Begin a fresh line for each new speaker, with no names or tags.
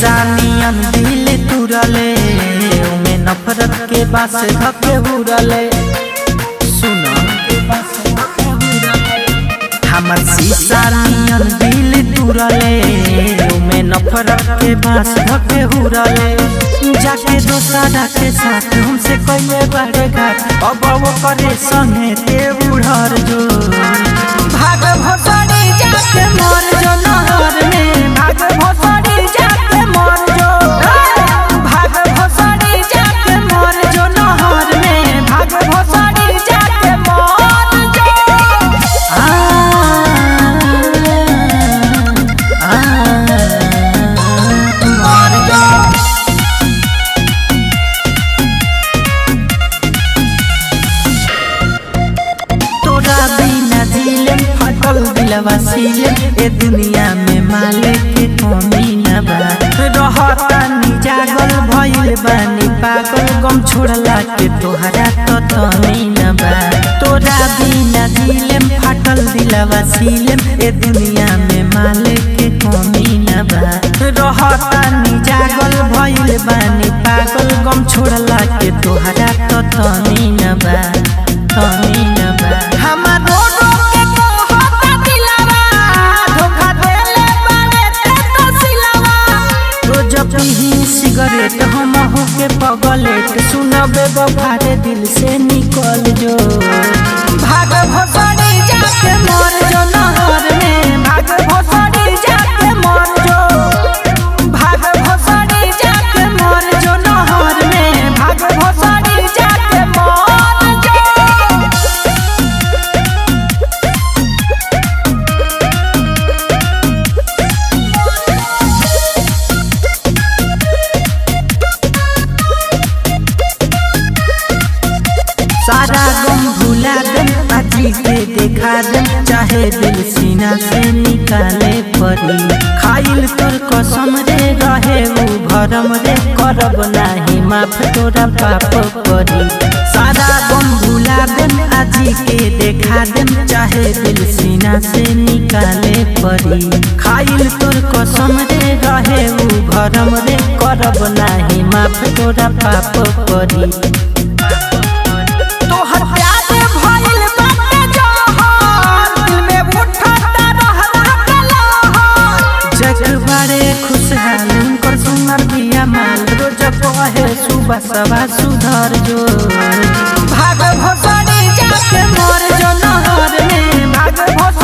शीशा नियन दिल तुरले उमे नफरत के बास धके हुरले सुनो हमर शीशा नियन दिल तुरले उमे नफरत के बास धके हुरले जाके दोसरा के साथ हमसे कइले बड़े घाट अब वो करे संगे ते उड़र जो भाग भोसड़ी जाके मर जो नहर में भाग भोसड़ी जाके मर जो भाग भोसड़ी जाके मर जो नहर में भाग भोसड़ी जाके मर जो मर जो तोरा बिना दिलम फटल दिलवा सीले ए दुनिया में माले के कमी न बा रहता नी जागल भइल बानी पागल गम छोड़ला के तोहरा तो तनी न बा तोरा बिना दिलम फटल दिलवा सीले ए दुनिया में माले के कमी न बा रहता नी जागल भइल बानी पागल गम छोड़ला के तोहरा तो तनी न बा तनी न बा हमारो के कहता दिलवा धोखा देले बारे ते तो सिलवा रोज पीही सिगरेट हम हो के पगलेट सुनबे बफारे दिल से निकल जो भाग भोसड़ी जाके मर जो नहर में भाग भोसड़ी जाके मर जो भाग भोसड़ी जाके मर जो नहर में भाग भोसड़ी जाके मर जो सारा गम भुला दम आजी के देखा दम चाहे दिल सीना से निकाले परी खाइल तोर कसम रे रहे उ भरम रे करब नाही माफ तोरा पाप परी सारा गम भुला दम आजी के देखा दम चाहे दिल सीना से निकाले परी खाइल तोर कसम रे रहे उ भरम रे करब नाही माफ तोरा पाप परी तोहर प्यार भइल बाटे जहर दिल में उठता रहला कलहर जग बड़े खुशहाल उनकर सुनर बिया माल रोज कहे सुबह सवा सुधर जो भाग भोसड़ी जाके मर जो नहर में भाग भोसड़ी